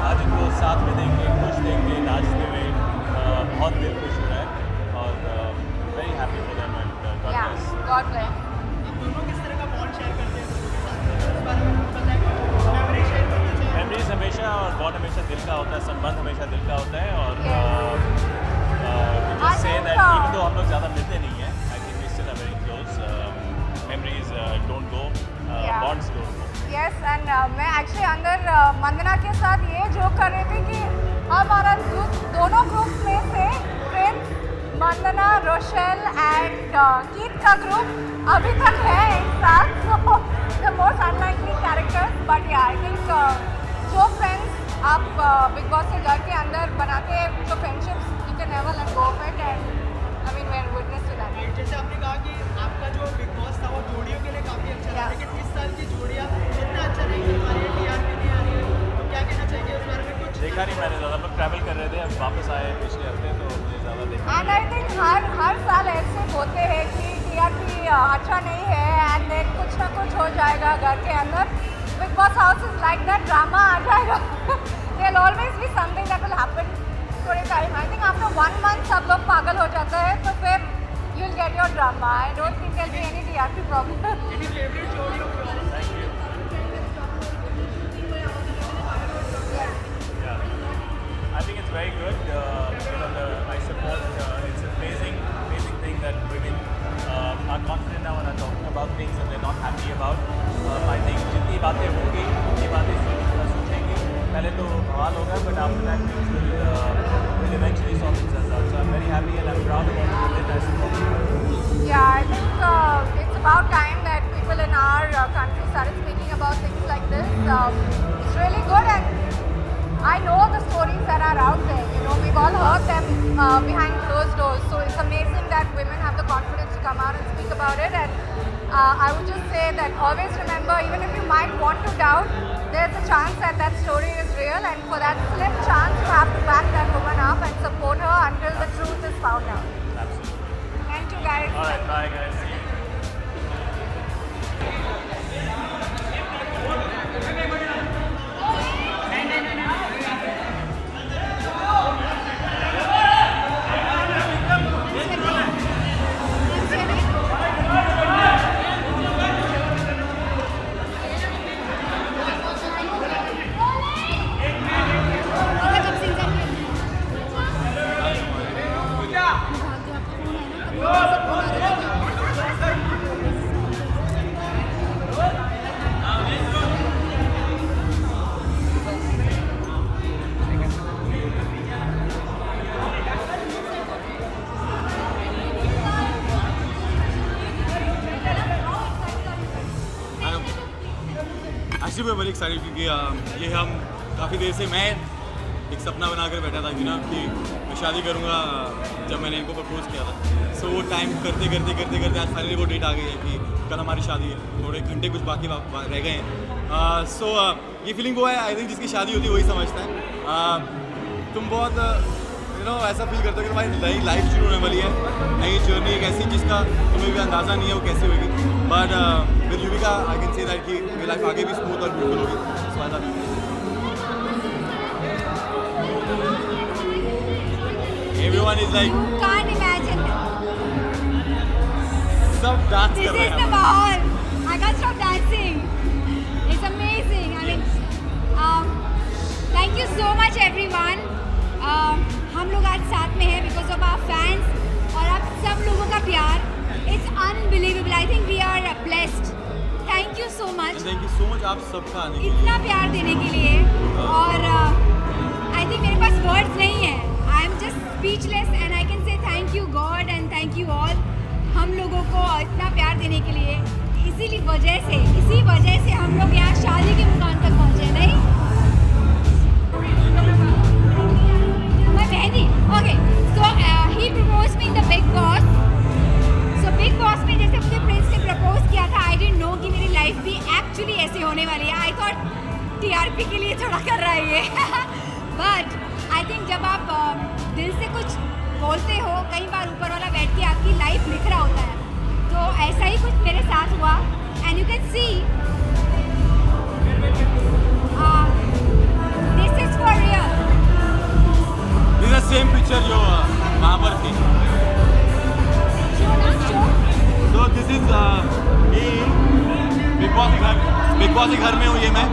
आज उनको साथ में देंगे खुश देंगे नाचते हुए बहुत दिल खुश हो रहा है और very happy for them and Yeah, God bless. दोनों किस तरह का बॉन्ड शेयर करते हैं उस बारे में बताएं, मेमोरी शेयर करना चाहिए। मेमोरीज हमेशा और बॉन्ड हमेशा दिल का होता है संबंध हमेशा दिल का होता है और just say that even though हम लोग ज़्यादा मिलते नहीं हैं I think we still are very close memories don't go bonds don't go Yes, and मैं एक्चुअली अंदर वंदना के साथ ये जोक कर रही थी कि हमारा दोनों ग्रुप में से प्रिंस वंदना रोशल एंड कीत का ग्रुप अभी तक है एक साथ the most unlikely characters but या आई थिंक जो फ्रेंड्स आप बिग बॉस के घर के अंदर बनाते हैं जो friendships you can never let go of it and I mean we are witness to that जैसे आपने कहा कि आपका जो बिग बॉस था वो जोड़ियों के लिए काफ़ी अच्छा था, लेकिन इस साल की जोड़ियाँ इतना अच्छा नहीं कर पा रही है, टीआरपी नहीं आ रही है, तो क्या कहना चाहिए उस बारे में कुछ? देखा नहीं मैंने ज़्यादा लोग ट्रैवल कर रहे थे अब वापस आए पिछले हफ्ते तो मुझे ज़्यादा देखा एंड आई थिंक हर साल ऐसे होते हैं कि टीआरपी अच्छा नहीं है एंड देन कुछ ना कुछ हो जाएगा घर के अंदर Bigg Boss house is like that drama आ जाएगा there will always be something that will happen थोड़े time I think after 1 month सब लोग पागल हो जाता है तो फिर you will get your drama I don't think there be any TRP problem any favourite जोड़ियों के बारे में? I think it's very good. I support. It's an amazing thing that women are confident now and are talking about things that they're not happy about. I think जितनी बातें होंगी, उतनी बातें सोचेंगे. पहले तो बवाल होगा, but after that things will eventually sort themselves out. So I'm very happy and I'm proud about the women I support. Yeah, I think it's about time that people in our country started speaking about things like this. It's really good and I know the stories that are out there, you know, we've all heard them behind closed doors. So it's amazing that women have the confidence to come out and speak about it. And I would just say that always remember, even if you might want to doubt, there's a chance that that story is real. And for that slim chance, you have to back that woman up and support her until the truth is found out. Absolutely. Thank you, guys. All right, bye guys. See you. Actually मैं बड़ी excited क्योंकि ये हम काफ़ी देर से मैं एक सपना बनाकर बैठा था कि मैं शादी करूँगा जब मैंने इनको प्रपोज किया था. सो वो टाइम करते करते आज फाइनली वो डेट आ गई है कि कल हमारी शादी है. थोड़े घंटे कुछ बाकी रह गए हैं. सो ये फीलिंग वो है आई थिंक जिसकी शादी होती है वही समझता है. तुम बहुत ऐसा फील करते हो कि तुम्हारी नई लाइफ शुरू होने वाली है, नई जर्नी एक ऐसी जिसका तुम्हें भी अंदाज़ा नहीं है वो कैसी होगी. But with Yuvika I can say that कि मेरी लाइफ आगे भी स्मूथ और ब्यूटीफुल होगी. So I love you. Everyone is like Can't imagine. सब डांस This कर रहे is the हैं. mahal. I can't stop dancing. It's amazing. I mean, thank you so much everyone. हम लोग आज साथ में हैं because of our fans और आप सब लोगों का प्यार. It's unbelievable. I think we are blessed. Thank you so much. Thank you so much आप सबका आने के लिए. इतना प्यार देने के लिए और I think मेरे पास words नहीं है. I am just speechless and I can say thank you God and thank you all. हम लोगों को इतना प्यार देने के लिए इसी वजह से हम लोग यहाँ शादी के मुकाम तक पहुँचे. नहीं my Mehdi. Okay, so he proposed me in the Big Boss. So Big Boss में जैसे मुझे प्रिंस ने प्रपोज किया था, I didn't know कि मेरी लाइफ भी आने वाली है। आई थॉट TRP के लिए थोड़ा कर रहा है ये बट आई थिंक जब आप दिल से कुछ बोलते हो, कई बार ऊपर वाला बैठ के आपकी लाइफ लिख रहा होता है, तो ऐसा ही कुछ मेरे साथ हुआ and you can see this is for real. This is same picture जो वहाँ पर थी। तो दिस इज बिग बॉस के घर में हूँ ये मैं,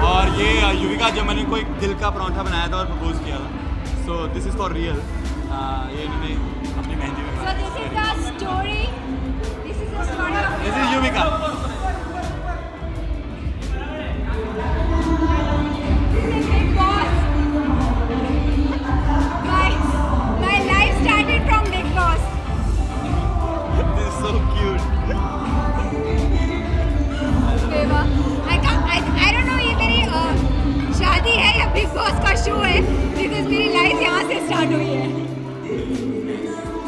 और ये युविका जब मैंने कोई दिल का परांठा बनाया था और प्रपोज किया था। So this is for real. ये इन्होंने अपनी मेहंदी में So this is the story. This is the story of. This is Yuvika. This is Big Boss. My life started from Big Boss. This is so cute. Beba. I don't know ये मेरी शादी है या big boss का show है, because मेरी life यहाँ से स्टार्ट हुई है।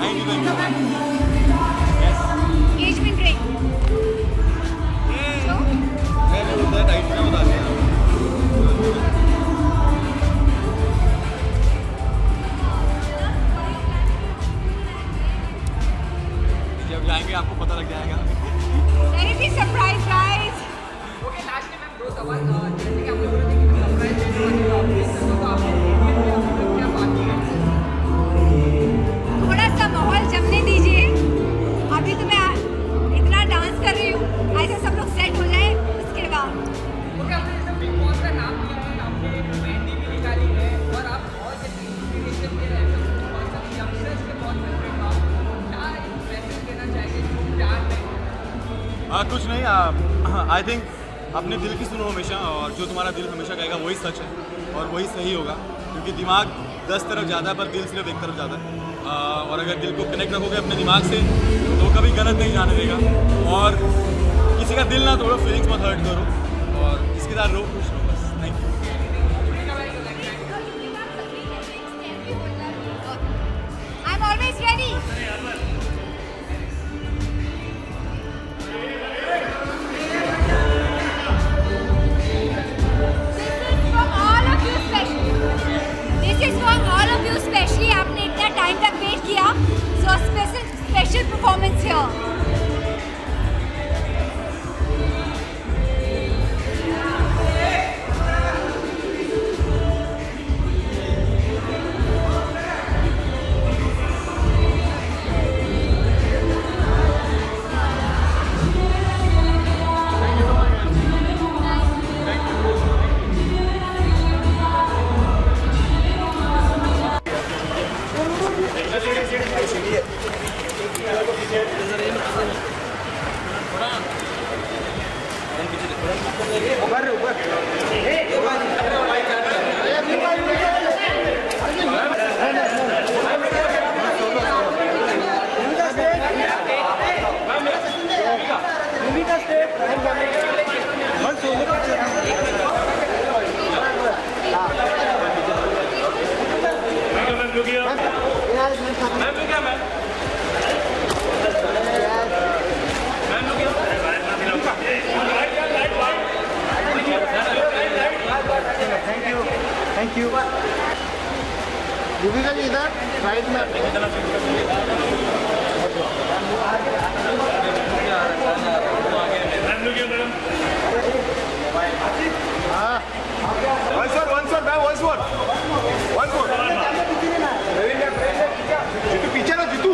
Thank you, thank you. Engagement ring. So, मैंने उधर टाइट में बता दिया। जब जाएंगे आपको पता लग जाएगा। let it be surprise guys. Okay, last में मैम 2 सवाल। जैसे कि आप लोगों ने देखी सरप्राइज तो आप क्या बाकी है? थोड़ा सा माहौल जमने दीजिए। अभी तो मैं इतना डांस कर रही हूँ, ऐसे सब लोग सेट हो जाए उसके बाद। ओके, आपने जैसे बिग बॉस का नाम लिया है, आपने एक मेहंदी भी निकाली है और आप बहुत जैसे इंस्पिरेशन दे रहे हैं सब यंगस्टर्स के बहुत फेवरेट हो आप। क्या मैसेज देना चाहेंगे जो प्यार में? कुछ नहीं, आई थिंक अपने दिल की सुनो हमेशा, और जो तुम्हारा दिल हमेशा कहेगा वही सच है और वही सही होगा, क्योंकि दिमाग 10 तरफ जाता है पर दिल सिर्फ एक तरफ जाता है। और अगर दिल को कनेक्ट रखोगे अपने दिमाग से तो कभी गलत नहीं जाने देगा, और किसी का दिल ना तोड़ो, फीलिंग्स मत हर्ट करो, और इसके साथ रो, खुश रहो बस। Thank you. I'm always ready. This is for all of you specially. आपने इतना टाइम तक वेट किया, so special performance here. Thank you. Yuvika ji इधर राइट में। जितू पीछे ना, जितू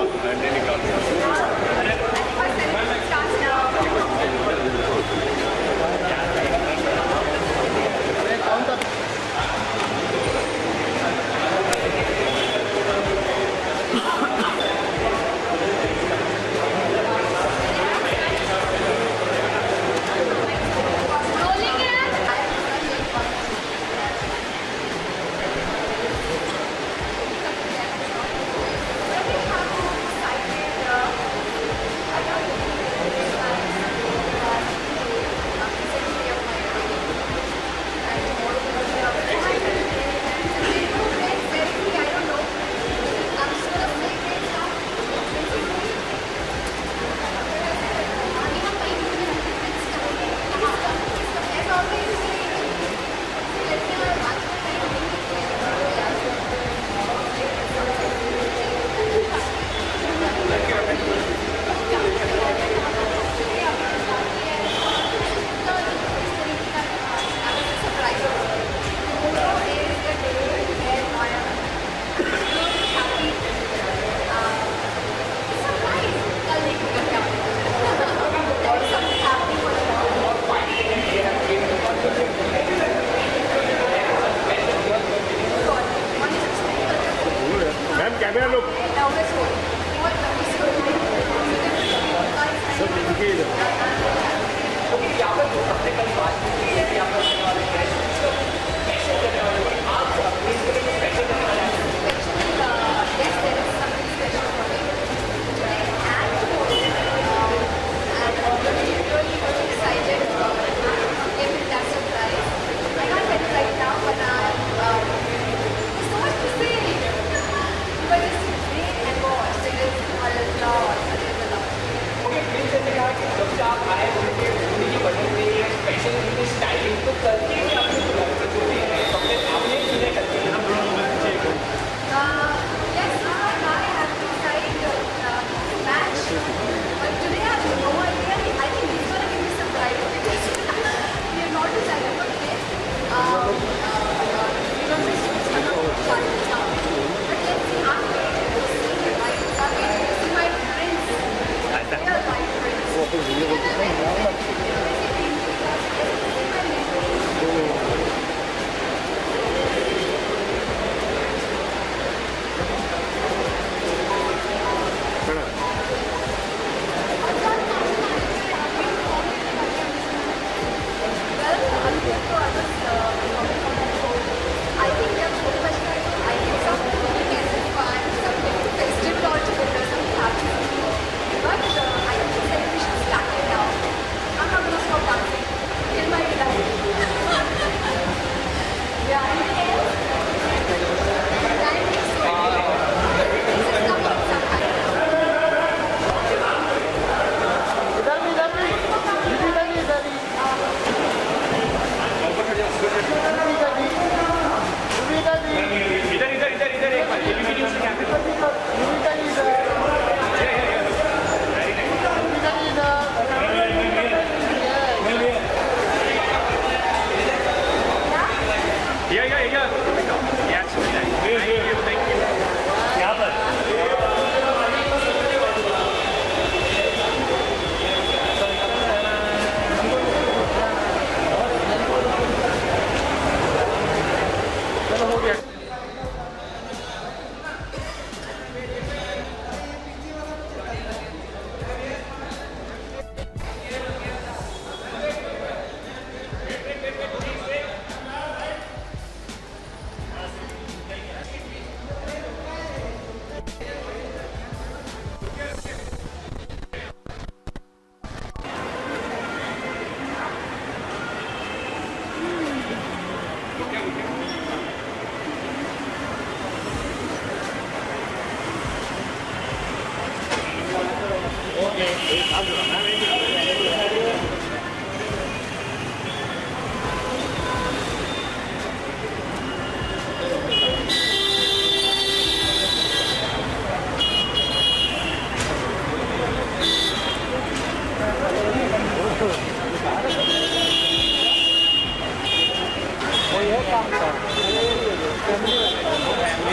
फैमिली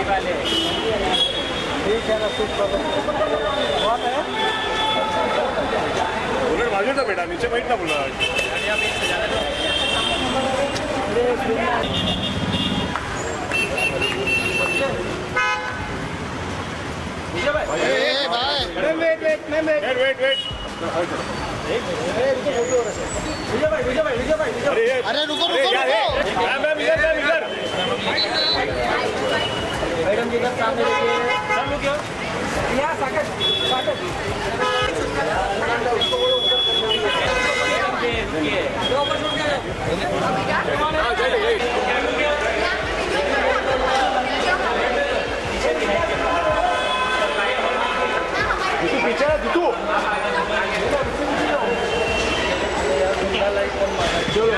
वाले ठीक है ना, कुछ बहुत है। बुलेट बाजू था बेटा, नीचे बैठ ना बोला। अरे रुको रुको मैडम जी सामने सब लोग यहाँ सागर पीछे जीतू चलो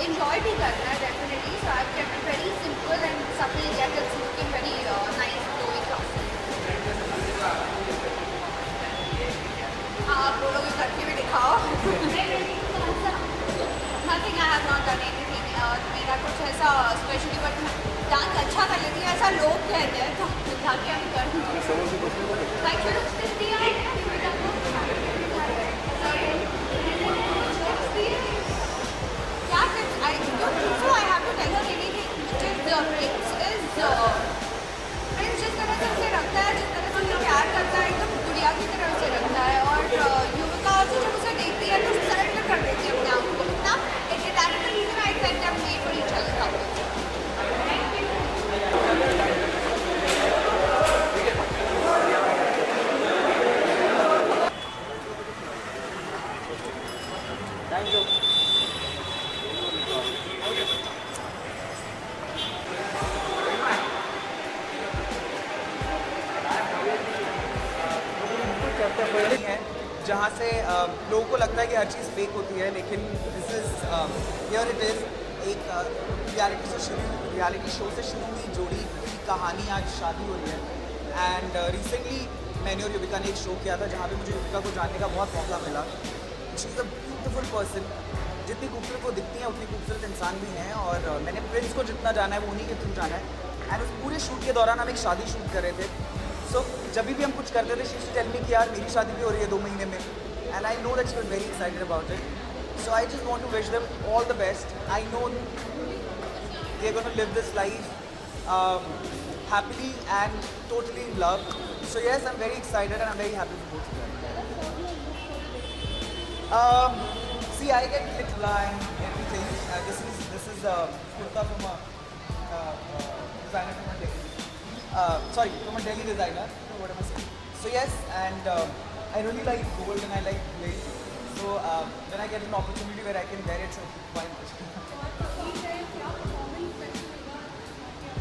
enjoy भी करना है definitely. So I've kept it very simple and subtle yet it's looking very nice, glowy, classy. आप बोलोगे करके भी दिखाओ. Nothing, I have not done anything. मेरा कुछ ऐसा स्पेशली बट डांस अच्छा कर लेती है ऐसा लोग कहते हैं तो जाके हम कर I don't think so. I have to tell her anything. Prince जिस तरह से उसे रखता है, जिस तरह से उसे प्यार करता है, एकदम गुड़िया की तरह उसे रखता है और युविका जब उसे देखती है तो सरेंडर कर देती है अपने आप को. इतना that is the reason I said them made for each other. Thank you. है जहाँ से लोगों को लगता है कि हर चीज़ फेक होती है, लेकिन this is here it is एक रियलिटी शो से शुरू हुई जोड़ी की कहानी आज शादी हो रही है. एंड रिसेंटली मैंने और युविका ने एक शो किया था जहाँ पे मुझे युविका को जानने का बहुत मौका मिला. She is a beautiful person. जितनी खूबसूरत वो दिखती हैं उतनी खूबसूरत इंसान भी हैं और मैंने प्रिंस को जितना जाना है वो उन्हीं के थ्रू जाना है. एंड उस पूरे शूट के दौरान हम एक शादी शूट कर रहे थे. सो जब भी हम कुछ करते थे she used to tell me कि यार मेरी शादी भी हो रही है 2 महीने में. And I know that she was very excited about it. So I just want to wish them all the best. I know they are gonna live this life happily and totally in love. So yes, I'm very excited and I'm very happy for both of them. See, I get little and everything. This is kurta from a designer from a Delhi. From a Delhi designer. What am I saying? So yes, and I really like gold and I like grey. So when I get an opportunity where I can wear it, so why not?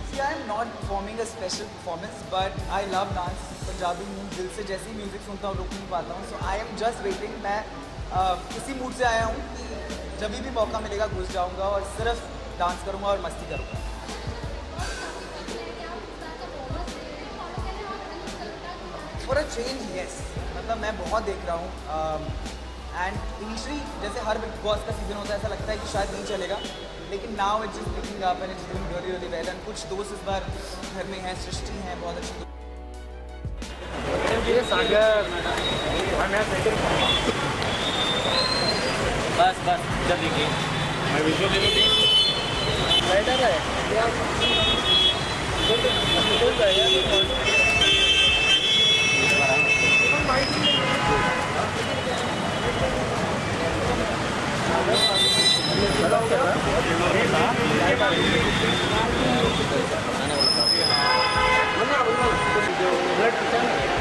See, I am not performing a special performance, but I love dance. Punjabi हूँ, दिल से जैसे ही music सुनता हूँ रोक नहीं पाता हूँ. So I am just waiting. मैं इसी मूड से आया हूँ कि जब भी मौका मिलेगा घुस जाऊँगा और सिर्फ डांस करूँगा और मस्ती करूँगा. For a change, yes. मतलब मैं बहुत देख रहा हूँ. एंड इनिशियली जैसे हर बिग बॉस का सीजन होता है ऐसा लगता है कि शायद नहीं चलेगा, लेकिन now it's just picking up and it's doing really really well. And कुछ दोस्त इस बार घर में हैं, सृष्टि हैं, बहुत अच्छी सागर बस जब देखिए मैं विजुअल ले लूँ बेटर है ब्लड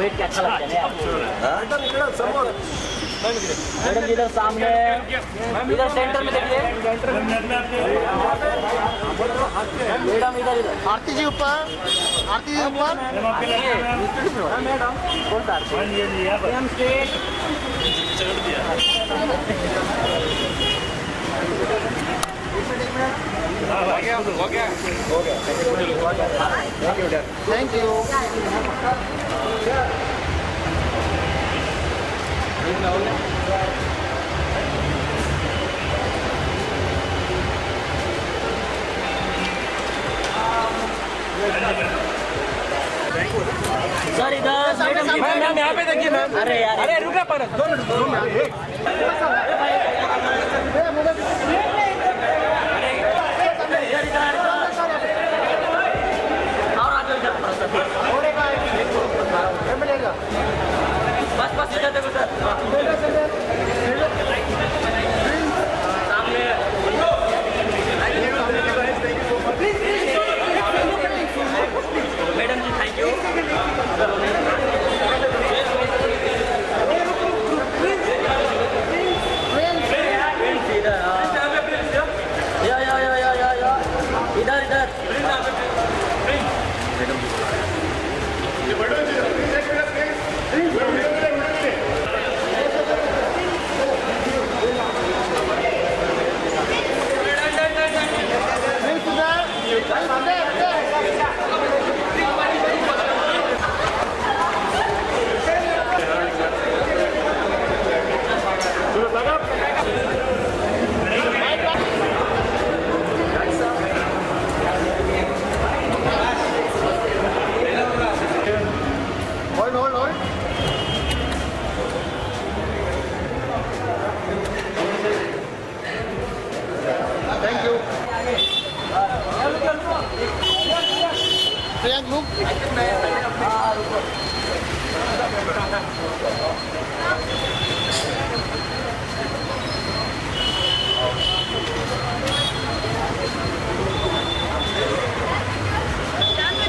देख के अच्छा लगता है ना। मैडम जी इधर सामने, इधर सेंटर में देखिए मैडम, इधर आरती जी ऊपर, आरती जी ऊपर। मैडम कौन सा आरती? हम स्टेट हो गया। Thank you. सर इधर मैडम जी, मैम यहाँ पे देखिए मैम। अरे यार, अरे रुका पर दो मिनट। बस बस इधर देखो सर, सामने। Madam ji thank you.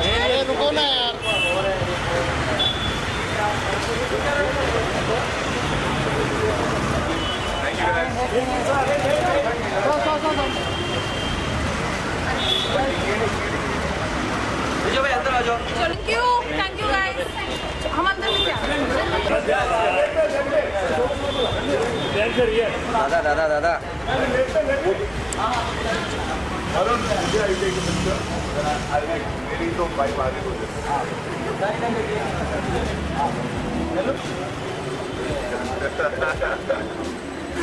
इधर इधर रुको ना यार। Thank you guys. हम अंदर में क्या? दादा मेरी तो भाई बातें हो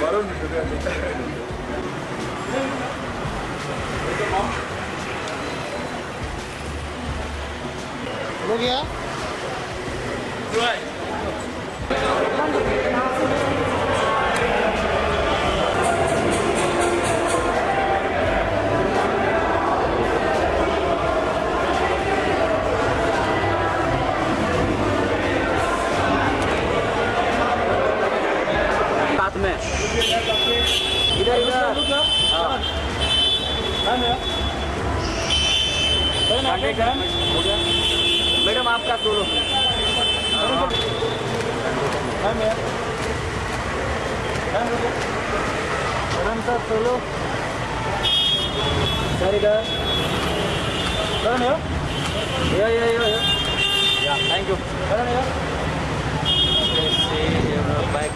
वरुण हो गया। साथ में इधर इधर मैडम आपका solo. Madam sir solo sir इधर। Thank you. बैक